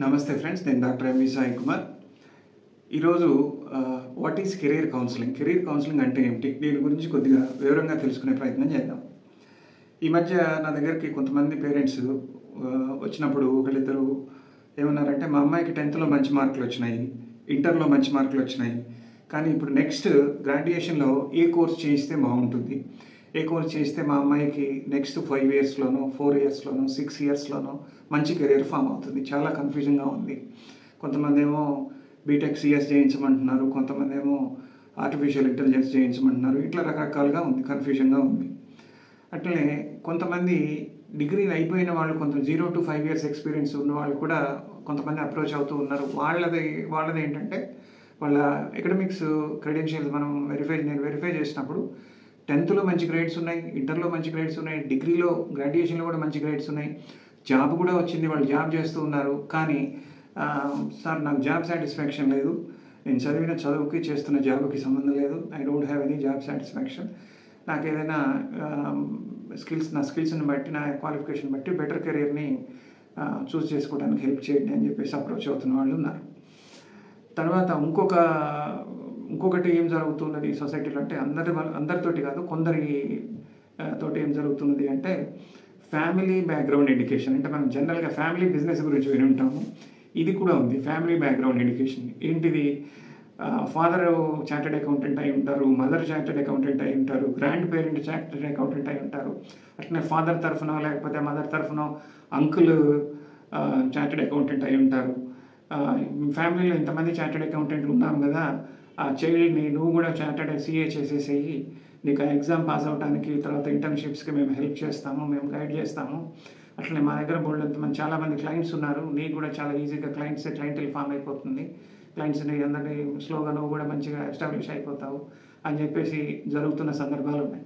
నమస్తే ఫ్రెండ్స్, నేను doctor MV Sai Kumar. ఈరోజు what is career counselling, career counselling అంటే ఏమిటి, దీని గురించి కొద్దిగా వివరంగా తెలుసుకునే ప్రయత్నం చేద్దాం. ఈ మధ్య నా దగ్గరికి కొంతమంది పేరెంట్స్ వచ్చినప్పుడు ఒకళ్ళిద్దరు ఏమన్నారంటే, మా అమ్మాయికి 10th మంచి మార్కులు వచ్చినాయి, ఇంటర్లో మంచి మార్కులు వచ్చినాయి, కానీ ఇప్పుడు నెక్స్ట్ గ్రాడ్యుయేషన్లో ఏ కోర్స్ చేయిస్తే బాగుంటుంది, ఏ కోర్స్ చేస్తే మా అమ్మాయికి నెక్స్ట్ 5 yearsలోనో 4 yearsలోనో 6 yearsలోనో మంచి కెరీర్ ఫామ్ అవుతుంది. చాలా కన్ఫ్యూజన్గా ఉంది. కొంతమంది ఏమో బీటెక్ సిఎస్ చేయించమంటున్నారు, కొంతమంది ఏమో ఆర్టిఫిషియల్ ఇంటెలిజెన్స్ చేయించమంటున్నారు. ఇట్లా రకరకాలుగా ఉంది, కన్ఫ్యూజన్గా ఉంది. అట్లనే కొంతమంది డిగ్రీ అయిపోయిన వాళ్ళు, కొంత 0 to 5 years ఎక్స్పీరియన్స్ ఉన్న వాళ్ళు కూడా కొంతమంది అప్రోచ్ అవుతూ ఉన్నారు. వాళ్ళది ఏంటంటే, వాళ్ళ అకాడమిక్స్ క్రెడెన్షియల్స్ నేను వెరిఫై చేసినప్పుడు 10th మంచి గ్రేడ్స్ ఉన్నాయి, ఇంటర్లో మంచి గ్రేడ్స్ ఉన్నాయి, డిగ్రీలో గ్రాడ్యుయేషన్లో కూడా మంచి గ్రేడ్స్ ఉన్నాయి, జాబ్ కూడా వచ్చింది, వాళ్ళు జాబ్ చేస్తూ ఉన్నారు. కానీ సార్, నాకు జాబ్ సాటిస్ఫాక్షన్ లేదు, నేను చదివిన చదువుకి చేస్తున్న జాబ్కి సంబంధం లేదు, I don't have any job satisfaction, నాకు ఏదైనా నా స్కిల్స్ని బట్టి, నా క్వాలిఫికేషన్ బట్టి బెటర్ కెరీర్ని చూస్ చేసుకోవడానికి హెల్ప్ చేయండి అని చెప్పేసి అప్రోచ్ అవుతున్న వాళ్ళు ఉన్నారు. తర్వాత ఇంకొకటి ఏం జరుగుతున్నది సొసైటీలో అంటే, అందరితోటి కాదు, కొందరి తోటి ఏం జరుగుతున్నది అంటే, ఫ్యామిలీ బ్యాక్గ్రౌండ్ ఎడ్యుకేషన్. అంటే మనం జనరల్గా ఫ్యామిలీ బిజినెస్ గురించి విని ఉంటాము, ఇది కూడా ఉంది ఫ్యామిలీ బ్యాక్గ్రౌండ్ ఎడ్యుకేషన్. ఏంటిది? ఫాదర్ చార్టెడ్ అకౌంటెంట్ అయి ఉంటారు, మదర్ చార్టెడ్ అకౌంటెంట్ అయి ఉంటారు, గ్రాండ్ పేరెంట్ చార్టెడ్ అకౌంటెంట్ అయి ఉంటారు. అట్లనే ఫాదర్ తరఫునో లేకపోతే మదర్ తరఫునో అంకుల్ చార్టెడ్ అకౌంటెంట్ అయి ఉంటారు. ఫ్యామిలీలో ఇంతమంది చార్టెడ్ అకౌంటెంట్లు ఉన్నాం కదా, ఆ చైల్డ్ని నువ్వు కూడా చార్టెడ్ సిఏ చేసేసేయి, నీకు ఆ ఎగ్జామ్ పాస్ అవడానికి, తర్వాత ఇంటర్న్షిప్స్కి మేము హెల్ప్ చేస్తాము, మేము గైడ్ చేస్తాము. అట్లనే మా దగ్గర చాలామంది క్లయింట్స్ ఉన్నారు, నీకు కూడా చాలా ఈజీగా క్లయింటెల్ ఫామ్ అయిపోతుంది, క్లయింట్స్ని అందరినీ స్లోగా నువ్వు కూడా మంచిగా ఎస్టాబ్లిష్ అయిపోతావు అని చెప్పేసి జరుగుతున్న సందర్భాలు ఉన్నాయి.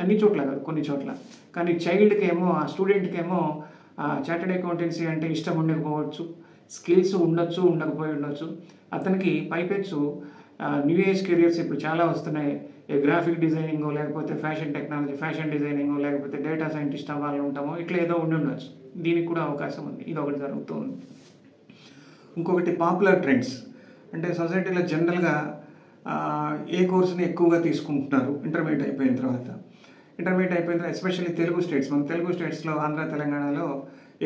అన్ని చోట్ల కాదు, కొన్ని చోట్ల. కానీ చైల్డ్కి ఏమో, ఆ స్టూడెంట్కి ఏమో చార్టెడ్ అకౌంటెన్సీ అంటే ఇష్టం ఉండకపోవచ్చు, స్కిల్స్ ఉండొచ్చు, ఉండకపోయి ఉండొచ్చు. అతనికి పైపెచ్చు న్యూ ఏజ్ కెరియర్స్ ఇప్పుడు చాలా వస్తున్నాయి, గ్రాఫిక్ డిజైనింగో లేకపోతే ఫ్యాషన్ డిజైనింగో లేకపోతే డేటా సైంటిస్ట్ అవ్వాలని ఉంటామో, ఇట్లా ఏదో ఉండొచ్చు. దీనికి కూడా అవకాశం ఉంది, ఇది ఒకటి జరుగుతూ ఉంది. ఇంకొకటి పాపులర్ ట్రెండ్స్. అంటే సొసైటీలో జనరల్గా ఏ కోర్సుని ఎక్కువగా తీసుకుంటున్నారు ఇంటర్మీడియట్ అయిపోయిన తర్వాత ఎస్పెషల్లీ తెలుగు స్టేట్స్. మన తెలుగు స్టేట్స్లో, ఆంధ్ర తెలంగాణలో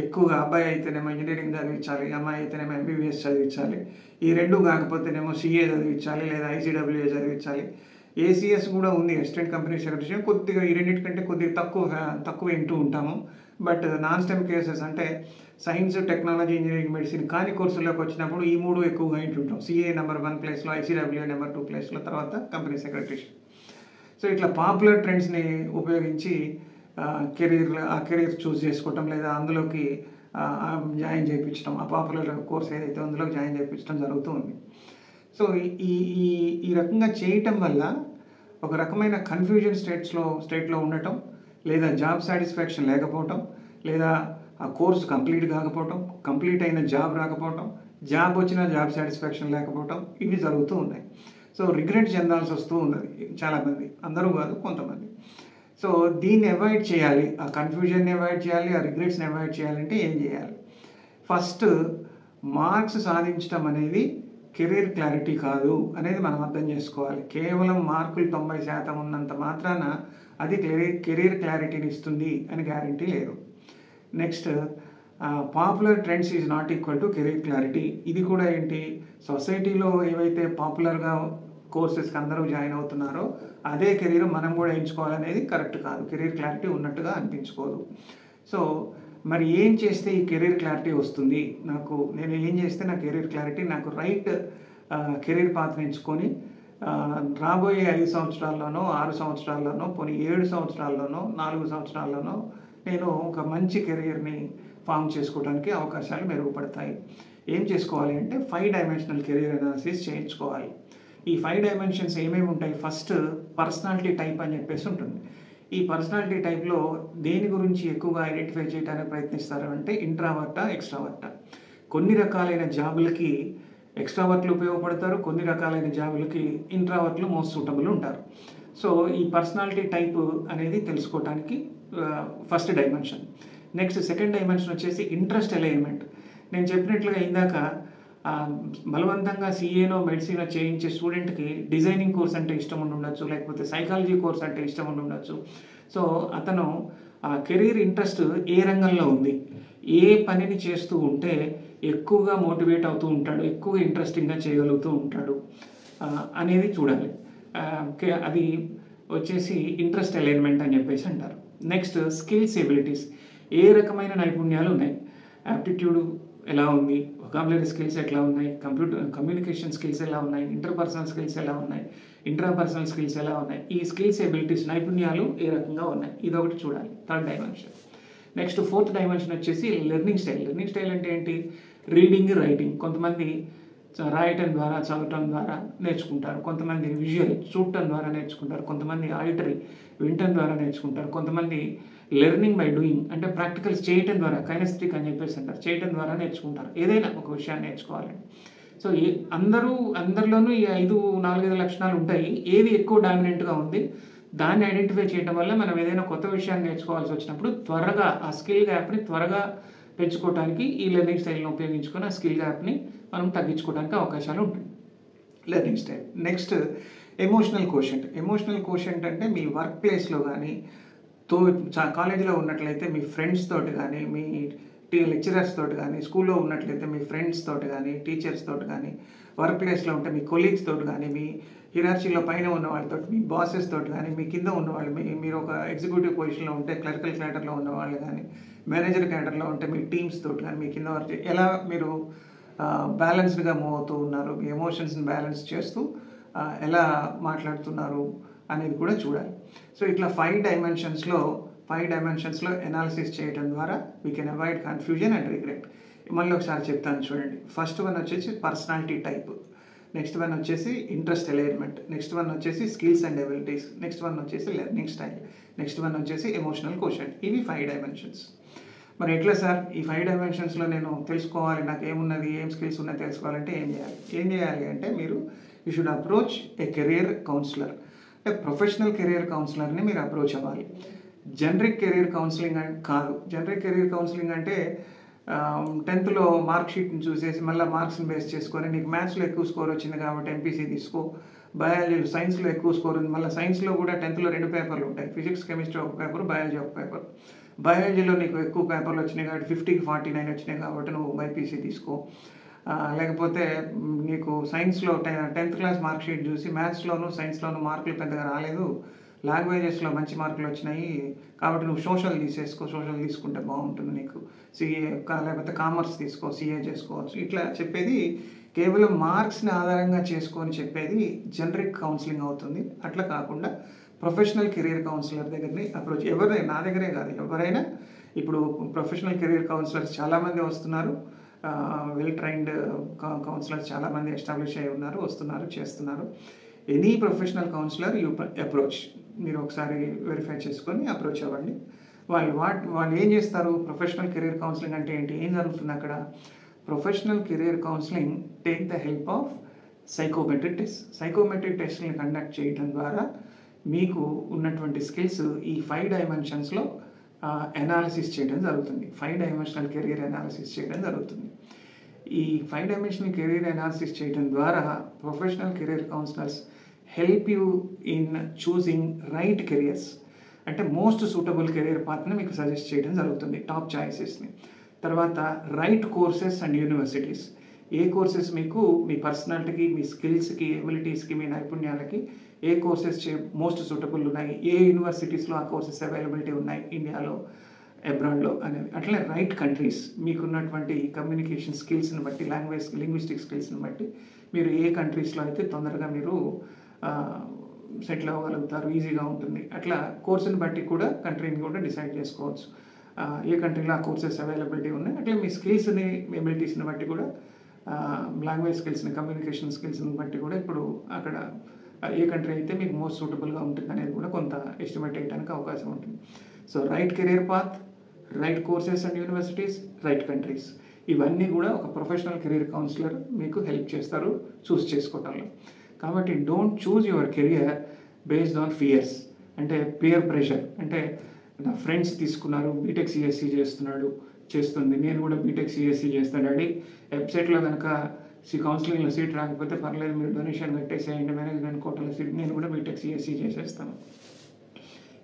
ఎక్కువగా అబ్బాయి అయితేనేమో ఇంజనీరింగ్ చదివించాలి, అమ్మాయి అయితేనేమో ఎంబీబీఎస్ చదివించాలి, ఈ రెండు కాకపోతేనేమో సిఏ చదివించాలి లేదా ఐసీడబ్ల్యూఏ చదివించాలి. ఏసీఎస్ కూడా ఉంది, అసిస్టెంట్ కంపెనీ సెక్రటరీ. కొద్దిగా ఈ రెండింటికంటే కొద్దిగా తక్కువ వింటూ ఉంటాము. బట్ నాన్ స్టెమ్ కేసెస్ అంటే సైన్స్, టెక్నాలజీ, ఇంజనీరింగ్, మెడిసిన్ కాని కోర్సుల్లోకి వచ్చినప్పుడు ఈ మూడు ఎక్కువగా వింటుంటాం. సిఏ నెంబర్ 1 ప్లేస్లో, ఐసీడబ్ల్యూఏ నెంబర్ 2 ప్లేస్లో, తర్వాత కంపెనీ సెక్రటరీ. సో ఇట్లా పాపులర్ ట్రెండ్స్ని ఉపయోగించి కెరీర్ చూస్ చేసుకోవటం లేదా అందులోకి జాయిన్ చేయించడం, ఆ పాపులర్ కోర్స్ ఏదైతే అందులోకి జాయిన్ చేయించడం జరుగుతూ ఉంది. సో ఈ రకంగా చేయటం వల్ల ఒక రకమైన కన్ఫ్యూజన్ స్టేట్లో ఉండటం, లేదా జాబ్ సాటిస్ఫాక్షన్ లేకపోవటం, లేదా ఆ కోర్సు కంప్లీట్ కాకపోవటం, కంప్లీట్ అయిన జాబ్ రాకపోవటం, జాబ్ వచ్చిన జాబ్ సాటిస్ఫాక్షన్ లేకపోవటం, ఇవి జరుగుతూ ఉన్నాయి. సో రిగ్రెట్ చెందాల్సి వస్తూ ఉన్నది చాలామంది, అందరూ కాదు, కొంతమంది. సో దీన్ని అవాయిడ్ చేయాలి, ఆ కన్ఫ్యూజన్ని అవాయిడ్ చేయాలి, ఆ రిగ్రెట్స్ని అవాయిడ్ చేయాలంటే ఏం చేయాలి? ఫస్ట్, మార్క్స్ సాధించడం అనేది కెరీర్ క్లారిటీ కాదు అనేది మనం అర్థం చేసుకోవాలి. కేవలం మార్కులు 90% ఉన్నంత మాత్రాన అది కెరీర్ క్లారిటీని ఇస్తుంది అని గ్యారంటీ లేదు. Next, popular trends is not equal to career clarity. ఇది కూడా ఏంటి, సొసైటీలో ఏవైతే పాపులర్గా కోర్సెస్కి అందరూ జాయిన్ అవుతున్నారో అదే కెరీర్ మనం కూడా ఎంచుకోవాలనేది కరెక్ట్ కాదు, కెరీర్ క్లారిటీ ఉన్నట్టుగా అనిపించుకోదు. సో మరి ఏం చేస్తే ఈ కెరీర్ క్లారిటీ వస్తుంది, నేను ఏం చేస్తే నా కెరీర్ క్లారిటీ, నాకు రైట్ కెరీర్ పాత్ని ఎంచుకొని రాబోయే 5 సంవత్సరాల్లోనో 6 సంవత్సరాల్లోనో పోనీ 7 సంవత్సరాల్లోనో 4 సంవత్సరాల్లోనో నేను ఒక మంచి కెరీర్ని ఫామ్ చేసుకోవడానికి అవకాశాలు మెరుగుపడతాయి. ఏం చేసుకోవాలి అంటే 5 dimensional కెరీర్ అనాలిసిస్ చేయించుకోవాలి. ఈ 5 dimensions ఏమేమి ఉంటాయి? ఫస్ట్, పర్సనాలిటీ టైప్ అని చెప్పేసి ఉంటుంది. ఈ పర్సనాలిటీ టైప్లో దేని గురించి ఎక్కువగా ఐడెంటిఫై చేయడానికి ప్రయత్నిస్తారు అంటే, ఇంట్రావర్టా, ఎక్స్ట్రావర్టా. కొన్ని రకాలైన జాబులకి ఎక్స్ట్రావర్ట్లు ఉపయోగపడతారు, కొన్ని రకాలైన జాబులకి ఇంట్రావర్ట్లు మోస్ట్ సూటబుల్ ఉంటారు. సో ఈ పర్సనాలిటీ టైప్ అనేది తెలుసుకోవడానికి first dimension. Next second dimension వచ్చేసి ఇంట్రెస్ట్ అలైన్మెంట్. నేను చెప్పినట్లుగా ఇందాక బలవంతంగా సీఏనో మెడిసినో చేయించే స్టూడెంట్కి డిజైనింగ్ కోర్స్ అంటే ఇష్టం ఉండి ఉండొచ్చు, లేకపోతే సైకాలజీ కోర్స్ అంటే ఇష్టం ఉండి ఉండొచ్చు. సో అతను ఆ కెరీర్ ఇంట్రెస్ట్ ఏ రంగంలో ఉంది, ఏ పనిని చేస్తూ ఉంటే ఎక్కువగా మోటివేట్ అవుతూ ఉంటాడు, ఎక్కువగా ఇంట్రెస్టింగ్గా చేయగలుగుతూ ఉంటాడు అనేది చూడాలి. అది వచ్చేసి ఇంట్రెస్ట్ అలైన్మెంట్ అని చెప్పేసి అంటారు. నెక్స్ట్ స్కిల్స్ ఎబిలిటీస్, ఏ రకమైన నైపుణ్యాలు ఉన్నాయి, యాప్టిట్యూడ్ ఎలా ఉంది, వొకాబులరీ స్కిల్స్ ఎట్లా ఉన్నాయి, కమ్యూనికేషన్ స్కిల్స్ ఎలా ఉన్నాయి, ఇంటర్పర్సనల్ స్కిల్స్ ఎలా ఉన్నాయి, ఇంట్రాపర్సనల్ స్కిల్స్ ఎలా ఉన్నాయి, ఈ స్కిల్స్ ఎబిలిటీస్ నైపుణ్యాలు ఏ రకంగా ఉన్నాయి, ఇదొకటి చూడాలి, third dimension. Next fourth dimension వచ్చేసి లెర్నింగ్ స్టైల్. లెర్నింగ్ స్టైల్ అంటే ఏంటి? Reading, writing. కొంతమంది రాయటం ద్వారా, చదవటం ద్వారా నేర్చుకుంటారు, కొంతమంది విజువల్ చూడటం ద్వారా నేర్చుకుంటారు, కొంతమంది ఆడిటరీ వినటం ద్వారా నేర్చుకుంటారు, కొంతమంది లెర్నింగ్ బై డూయింగ్ అంటే ప్రాక్టికల్స్ చేయటం ద్వారా, కైనెస్థెటిక్ అని చెప్పేసి అంటారు, చేయటం ద్వారా నేర్చుకుంటారు ఏదైనా ఒక విషయాన్ని నేర్చుకోవాలని. సో అందరిలోనూ ఈ 4-5 లక్షణాలు ఉంటాయి. ఏది ఎక్కువ డామినెంట్గా ఉంది దాన్ని ఐడెంటిఫై చేయడం వల్ల మనం ఏదైనా కొత్త విషయాన్ని నేర్చుకోవాల్సి వచ్చినప్పుడు త్వరగా ఆ స్కిల్ గ్యాప్ని త్వరగా పెంచుకోవడానికి ఈ లెర్నింగ్ స్టైల్ని ఉపయోగించుకొని ఆ స్కిల్ గ్యాప్ని మనం తగ్గించుకోవడానికి అవకాశాలు ఉంటాయి. Learning style. Next emotional quotient. Emotional quotient అంటే మీ వర్క్ ప్లేస్లో కానీ, కాలేజీలో ఉన్నట్లయితే మీ ఫ్రెండ్స్ తోటి కానీ, మీ లెక్చరర్స్ తోటి కానీ, స్కూల్లో ఉన్నట్లయితే మీ ఫ్రెండ్స్ తోటి కానీ, టీచర్స్ తోటి కానీ, వర్క్ ప్లేస్లో ఉంటే మీ కొలీగ్స్ తోటి కానీ, మీ హిరార్చీలో పైన ఉన్న వాళ్ళతో, మీ బాసెస్ తోటి కానీ, మీ కింద ఉన్న వాళ్ళు, మీరు ఒక ఎగ్జిక్యూటివ్ పొజిషన్లో ఉంటే క్లరికల్ క్యాడర్లో ఉన్న వాళ్ళు కానీ, మేనేజర్ క్యాడర్లో ఉంటే మీ టీమ్స్ తోటి కానీ, మీ కింద వర్క్ ఎలా మీరు బ్యాలెన్స్డ్గా మూవ్ అవుతూ ఉన్నారు, మీ ఎమోషన్స్ని బ్యాలెన్స్ చేస్తూ ఎలా మాట్లాడుతున్నారు అనేది కూడా చూడాలి. సో ఇట్లా 5 డైమెన్షన్స్లో ఎనాలిసిస్ చేయడం ద్వారా we can avoid confusion and regret. మళ్ళీ ఒకసారి చెప్తాను చూడండి. ఫస్ట్ వన్ వచ్చేసి పర్సనాలిటీ టైప్, నెక్స్ట్ వన్ వచ్చేసి ఇంట్రెస్ట్ అలైన్మెంట్, నెక్స్ట్ వన్ వచ్చేసి skills and abilities, next one వచ్చేసి లెర్నింగ్ స్టైల్, నెక్స్ట్ వన్ వచ్చేసి ఎమోషనల్ కోషెంట్. ఇవి 5 డైమెన్షన్స్. మరి ఎట్లా సార్ ఈ 5 డైమెన్షన్స్లో నేను తెలుసుకోవాలి, నాకు ఏమున్నది, ఏం స్కిల్స్ ఉన్నాయి తెలుసుకోవాలంటే ఏం చేయాలి అంటే మీరు you should approach A career councillor. అంటే ప్రొఫెషనల్ కెరియర్ కౌన్సిలర్ని మీరు అప్రోచ్ అవ్వాలి. జనరిక్ కెరియర్ కౌన్సిలింగ్ కాదు. జనరిక్ కెరియర్ కౌన్సిలింగ్ అంటే 10th మార్క్ షీట్ని చూసేసి మళ్ళీ మార్క్స్ని బేస్ చేసుకొని నీకు మ్యాథ్స్లో ఎక్కువ స్కోర్ వచ్చింది కాబట్టి ఎంపీసీ తీసుకో, బయాలజీ సైన్స్లో ఎక్కువ స్కోర్ ఉంది, మళ్ళీ సైన్స్లో కూడా 10th 2 పేపర్లు ఉంటాయి, ఫిజిక్స్ కెమిస్ట్రీ ఒక పేపర్, బయాలజీ ఒక పేపర్. బయాలజీలో నీకు ఎక్కువ పేపర్లు వచ్చినాయి కాబట్టి 50కి 49 వచ్చినాయి కాబట్టి నువ్వు బైపీసీ తీసుకో. లేకపోతే నీకు సైన్స్లో 10th క్లాస్ మార్క్ షీట్ చూసి మ్యాథ్స్లోను సైన్స్లోను మార్కులు పెద్దగా రాలేదు, లాంగ్వేజెస్లో మంచి మార్కులు వచ్చినాయి కాబట్టి నువ్వు సోషల్ తీసుకుంటే బాగుంటుంది నీకు, సిఏ లేకపోతే కామర్స్ తీసుకో, సిఏ చేసుకోవచ్చు. ఇట్లా చెప్పేది కేవలం మార్క్స్ని ఆధారంగా చేసుకొని చెప్పేది జనరిక్ కౌన్సిలింగ్ అవుతుంది. అట్లా కాకుండా ప్రొఫెషనల్ కెరీర్ కౌన్సిలర్ దగ్గరని అప్రోచ్, ఎవరైనా, నా దగ్గరే కాదు ఎవరైనా, ఇప్పుడు ప్రొఫెషనల్ కెరీర్ కౌన్సిలర్స్ చాలామంది వస్తున్నారు, వెల్ ట్రైన్డ్ కౌన్సిలర్స్ చాలామంది ఎస్టాబ్లిష్ అయి ఉన్నారు, వస్తున్నారు, చేస్తున్నారు. Any professional counsellor you approach, మీరు ఒకసారి వెరిఫై చేసుకొని అప్రోచ్ అవ్వండి. వాళ్ళు ఏం చేస్తారు? ప్రొఫెషనల్ కెరీర్ కౌన్సిలింగ్ అంటే ఏంటి, ఏం జరుగుతుంది అక్కడ? Professional career counselling take the help of psychometric test. Psychometric టెస్ట్ని కండక్ట్ చేయడం ద్వారా మీకు ఉన్నటువంటి స్కిల్స్ ఈ 5 డైమెన్షన్స్లో అనాలిసిస్ చేయడం జరుగుతుంది. 5 డైమెన్షనల్ కెరీర్ అనాలిసిస్ చేయడం జరుగుతుంది. ఈ 5 డైమెన్షనల్ కెరీర్ అనాలిసిస్ చేయడం ద్వారా professional career counsellors help you in choosing right careers, అంటే మోస్ట్ సూటబుల్ కెరీర్ పాత్ని మీకు సజెస్ట్ చేయడం జరుగుతుంది, టాప్ చాయిసెస్ని. తర్వాత రైట్ కోర్సెస్ అండ్ యూనివర్సిటీస్, ఏ కోర్సెస్ మీకు మీ పర్సనాలిటీకి, మీ స్కిల్స్కి, ఎబిలిటీస్కి, మీ నైపుణ్యాలకి ఏ కోర్సెస్ మోస్ట్ సూటబుల్ ఉన్నాయి, ఏ యూనివర్సిటీస్లో ఆ కోర్సెస్ అవైలబిలిటీ ఉన్నాయి ఇండియాలో, అబ్రాడ్లో అనేది. అట్లనే రైట్ కంట్రీస్, మీకున్నటువంటి కమ్యూనికేషన్ స్కిల్స్ని బట్టి, లింగ్విస్టిక్ స్కిల్స్ని బట్టి మీరు ఏ కంట్రీస్లో అయితే తొందరగా మీరు సెటిల్ అవ్వగలుగుతారు, ఈజీగా ఉంటుంది. అట్లా కోర్సుని బట్టి కూడా కంట్రీని కూడా డిసైడ్ చేసుకోవచ్చు, ఏ కంట్రీలో ఆ కోర్సెస్ అవైలబిలిటీ ఉన్నాయి. అట్లా మీ స్కిల్స్ని, ఎబిలిటీస్ని బట్టి కూడా, లాంగ్వేజ్ స్కిల్స్ని, కమ్యూనికేషన్ స్కిల్స్ని బట్టి కూడా ఇప్పుడు అక్కడ ఏ కంట్రీ అయితే మీకు మోస్ట్ సూటబుల్గా ఉంటుంది అనేది కూడా కొంత ఎస్టిమేట్ చేయడానికి అవకాశం ఉంటుంది. So right career path, right courses and universities, right countries, ఇవన్నీ కూడా ఒక ప్రొఫెషనల్ కెరీర్ కౌన్సిలర్ మీకు హెల్ప్ చేస్తారు చూస్ చేసుకోవటంలో. కాబట్టి don't choose your career based on fears, అంటే పియర్ ప్రెషర్. అంటే నా ఫ్రెండ్స్ తీసుకున్నారు, బీటెక్ సిఎస్సి చేస్తున్నాడు, చేస్తుంది. నేను కూడా బీటెక్ సిఎస్సి చేస్తాను డాడీ, వెబ్సైట్లో కనుక కౌన్సిలింగ్లో సీట్ రాకపోతే పర్లేదు, మీరు డొనేషన్ కట్టేసేయండి, మేనేజ్మెంట్ కోటాలో సీట్, నేను కూడా బీటెక్ సిఎస్సి చేసేస్తాను.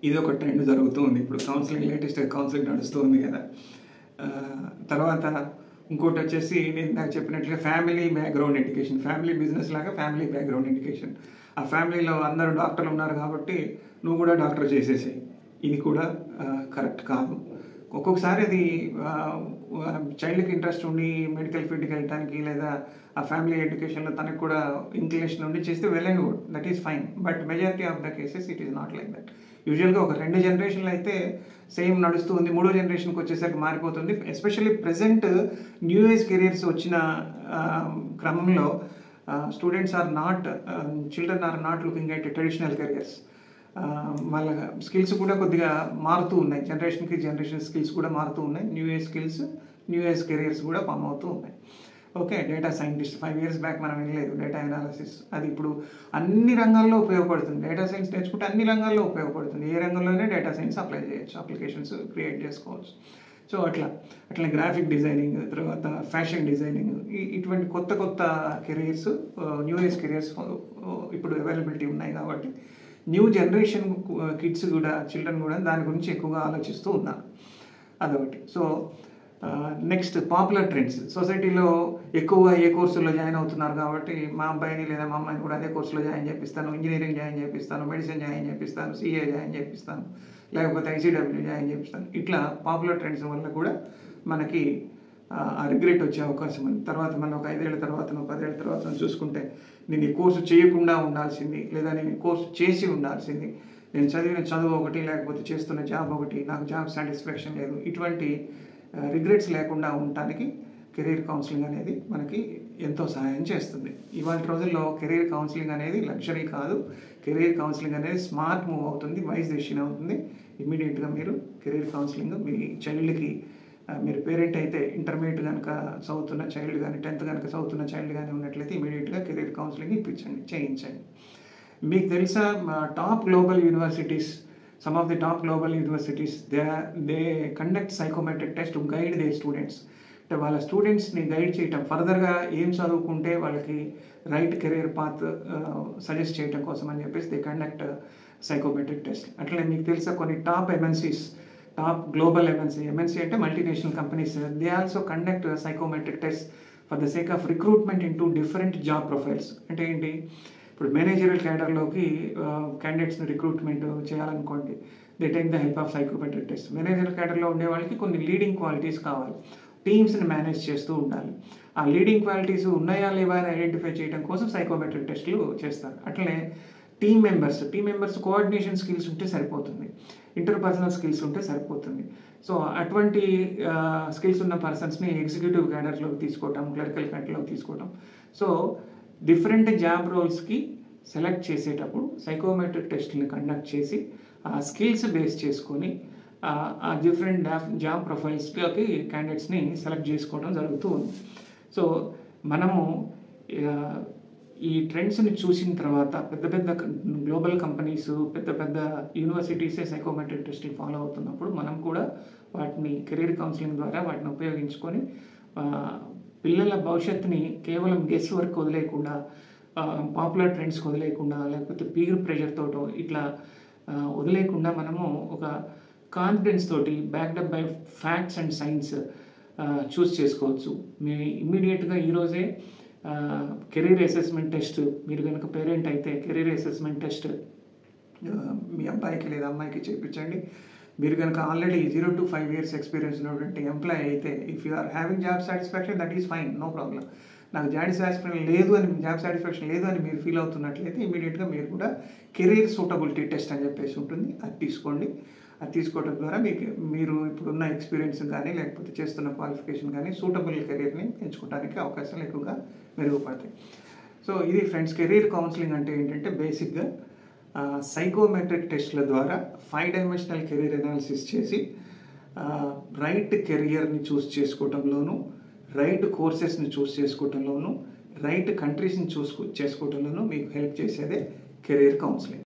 ఇది ఒక ట్రెండ్ జరుగుతూ ఉంది ఇప్పుడు. కౌన్సిలింగ్, లేటెస్ట్ కౌన్సిలింగ్ నడుస్తూ ఉంది కదా. తర్వాత ఇంకోటి వచ్చేసి నేను నాకు చెప్పినట్లుగా family background education. Family business లాగా ఫ్యామిలీ బ్యాక్గ్రౌండ్ ఎడ్యుకేషన్. ఆ ఫ్యామిలీలో అందరూ డాక్టర్లు ఉన్నారు కాబట్టి నువ్వు కూడా డాక్టర్ చేసేసాయి. ఇది కూడా కరెక్ట్ కాదు. ఒక్కొక్కసారి అది చైల్డ్కి ఇంట్రెస్ట్ ఉండి మెడికల్ ఫీల్డ్కి వెళ్ళడానికి, లేదా ఆ ఫ్యామిలీ ఎడ్యుకేషన్లో తనకు కూడా ఇంక్లినేషన్ ఉండి చేస్తే well and good, that is fine. But majority of the cases it is not like that. యూజువల్గా ఒక 2 జనరేషన్లు అయితే సేమ్ నడుస్తూ ఉంది, 3వ జనరేషన్కి వచ్చేసరికి మారిపోతుంది. Especially present new age careers వచ్చిన క్రమంలో children are not looking at traditional careers. వాళ్ళ స్కిల్స్ కూడా కొద్దిగా మారుతూ ఉన్నాయి. జనరేషన్ స్కిల్స్ కూడా మారుతూ ఉన్నాయి. New age skills, new age careers కూడా ఫామ్ అవుతూ ఉన్నాయి. Okay, data scientist 5 years back మనం వినలేదు. డేటా అనాలిసిస్ అది ఇప్పుడు అన్ని రంగాల్లో ఉపయోగపడుతుంది. డేటా సైన్స్ నేర్చుకుంటే అన్ని రంగాల్లో ఉపయోగపడుతుంది. ఏ రంగంలోనే డేటా సైన్స్ అప్లై చేయొచ్చు, అప్లికేషన్స్ క్రియేట్ చేసుకోవచ్చు. సో అట్లా గ్రాఫిక్ డిజైనింగ్, తర్వాత ఫ్యాషన్ డిజైనింగ్, ఇటువంటి కొత్త కెరియర్స్, న్యూ ఏజ్ కెరియర్స్ ఇప్పుడు అవైలబిలిటీ ఉన్నాయి. కాబట్టి న్యూ జనరేషన్ కిడ్స్ కూడా, చిల్డ్రన్ కూడా దాని గురించి ఎక్కువగా ఆలోచిస్తూ ఉన్నారు. అదొకటి. So next popular trends. సొసైటీలో ఎక్కువగా ఏ కోర్సుల్లో జాయిన్ అవుతున్నారు కాబట్టి మా అబ్బాయిని లేదా మా అమ్మాయిని కూడా అదే కోర్సులో జాయిన్ చేపిస్తాను, ఇంజనీరింగ్ జాయిన్ చేపిస్తాను, మెడిసిన్ జాయిన్ చేపిస్తాను, సిఏ జాయిన్ చేపిస్తాను, లేకపోతే ఐసీడబ్ల్యూ జాయిన్ చేపిస్తాను. ఇట్లా పాపులర్ ట్రెండ్స్ వల్ల కూడా మనకి ఆ రిగ్రెట్ వచ్చే అవకాశం ఉంది. తర్వాత మనం ఒక 5 ఏళ్ల తర్వాత, 10 ఏళ్ల తర్వాత చూసుకుంటే నేను ఈ కోర్సు చేయకుండా ఉండాల్సింది, లేదా నేను ఈ కోర్సు చేసి ఉండాల్సింది, నేను చదివిన చదువు ఒకటి, లేకపోతే చేస్తున్న జాబ్ ఒకటి, నాకు జాబ్ సాటిస్ఫాక్షన్ లేదు, ఇటువంటి రిగ్రెట్స్ లేకుండా ఉండటానికి కెరీర్ కౌన్సిలింగ్ అనేది మనకి ఎంతో సహాయం చేస్తుంది. ఇవాళ రోజుల్లో కెరీర్ కౌన్సిలింగ్ అనేది లగ్జరీ కాదు. కెరీర్ కౌన్సిలింగ్ అనేది స్మార్ట్ మూవ్ అవుతుంది, వైజ్ డెసిషన్ అవుతుంది. ఇమీడియట్గా మీరు కెరీర్ కౌన్సిలింగ్ మీ చైల్డ్కి, మీరు పేరెంట్ అయితే ఇంటర్మీడియట్ కనుక చదువుతున్న చైల్డ్ కానీ, 10th కనుక చదువుతున్న చైల్డ్ కానీ ఉన్నట్లయితే ఇమీడియట్గా కెరీర్ కౌన్సిలింగ్ ఇప్పించండి, చేయించండి. మీకు తెలుసా, top global universities, some of the top global universities, they conduct psychometric test to guide their students. అంటే వాళ్ళ స్టూడెంట్స్ని గైడ్ చేయటం, ఫర్దర్గా ఏం చదువుకుంటే వాళ్ళకి రైట్ కెరీర్ పాత్ సజెస్ట్ చేయడం కోసం అని చెప్పేసి దే కండక్ట్ సైకోమెట్రిక్ టెస్ట్. అట్లనే మీకు తెలుసా కొన్ని top MNCs, top global MNC అంటే multinational companies, they also conduct psychometric test for the sake of recruitment into different job profiles. అంటే ఏంటి, ఇప్పుడు మేనేజరియల్ క్యాడర్లోకి క్యాండిడేట్స్ని రిక్రూట్మెంట్ చేయాలనుకోండి, they take the help of psychometric test. Managerial క్యాడర్లో ఉండే వాళ్ళకి కొన్ని లీడింగ్ క్వాలిటీస్ కావాలి, టీమ్స్ని మేనేజ్ చేస్తూ ఉండాలి. ఆ లీడింగ్ క్వాలిటీస్ ఉన్నాయా లేవా అని ఐడెంటిఫై చేయడం కోసం సైకోమెట్రిక్ టెస్టులు చేస్తారు. అట్లనే టీమ్ మెంబర్స్ కోఆర్డినేషన్ స్కిల్స్ ఉంటే సరిపోతుంది, ఇంటర్పర్సనల్ స్కిల్స్ ఉంటే సరిపోతుంది. సో అటువంటి స్కిల్స్ ఉన్న పర్సన్స్ని ఎగ్జిక్యూటివ్ క్యాడర్లోకి తీసుకోవటం, క్లరికల్ క్యాడర్లోకి తీసుకోవటం. సో డిఫరెంట్ జాబ్ రోల్స్కి సెలెక్ట్ చేసేటప్పుడు సైకోమెట్రిక్ టెస్ట్ని కండక్ట్ చేసి ఆ స్కిల్స్ బేస్ చేసుకొని ఆ డిఫరెంట్ జాబ్ ప్రొఫైల్స్లోకి క్యాండిడేట్స్ని సెలెక్ట్ చేసుకోవడం జరుగుతూ ఉంది. సో మనము ఈ ట్రెండ్స్ని చూసిన తర్వాత పెద్ద గ్లోబల్ కంపెనీస్, పెద్ద యూనివర్సిటీసే సైకోమెట్రిక్ టెస్ట్లు ఫాలో అవుతున్నప్పుడు మనం కూడా వాటిని కెరీర్ కౌన్సిలింగ్ ద్వారా వాటిని ఉపయోగించుకొని పిల్లల భవిష్యత్తుని కేవలం గెస్ వర్క్ వదిలేయకుండా, పాపులర్ ట్రెండ్స్కి వదిలేయకుండా, లేకపోతే పీర్ ప్రెషర్ తోటో ఇట్లా వదిలేయకుండా మనము ఒక కాన్ఫిడెన్స్ తోటి backed up by facts and science choose చేసుకోవచ్చు. మీ ఇమ్మీడియట్గా ఈరోజే కెరీర్ అసెస్మెంట్ టెస్ట్, మీరు కనుక పేరెంట్ అయితే కెరీర్ అసెస్మెంట్ టెస్ట్ మీ అబ్బాయికి లేదా అమ్మాయికి చేయించండి. మీరు కనుక ఆల్రెడీ 0 to 5 years ఎక్స్పీరియన్స్ ఉన్నటువంటి ఎంప్లాయ్ అయితే, if you are having job satisfaction, that is fine, no problem. నాకు జాబ్ సాటిస్ఫాక్షన్ లేదు అని మీరు ఫీల్ అవుతున్నట్లయితే ఇమీడియట్గా మీరు కూడా కెరీర్ సూటబిలిటీ టెస్ట్ అని చెప్పేసి ఉంటుంది, అది తీసుకోండి. అది తీసుకోవడం ద్వారా మీరు ఇప్పుడున్న ఎక్స్పీరియన్స్ కానీ, లేకపోతే చేస్తున్న క్వాలిఫికేషన్ కానీ సూటబుల్ కెరీర్ని ఎంచుకోవడానికి అవకాశాలు ఎక్కువగా మెరుగుపడతాయి. సో ఇది ఫ్రెండ్స్, కెరీర్ కౌన్సిలింగ్ అంటే ఏంటంటే బేసిక్గా సైకోమెట్రిక్ టెస్ట్ల ద్వారా 5 dimensional కెరీర్ అనాలిసిస్ చేసి రైట్ కెరియర్ని చూస్ చేసుకోవటంలోనూ, రైట్ కోర్సెస్ని చూస్ చేసుకోవటంలోనూ, రైట్ కంట్రీస్ని చేసుకోవటంలోనూ మీకు హెల్ప్ చేసేదే కెరీర్ కౌన్సిలింగ్.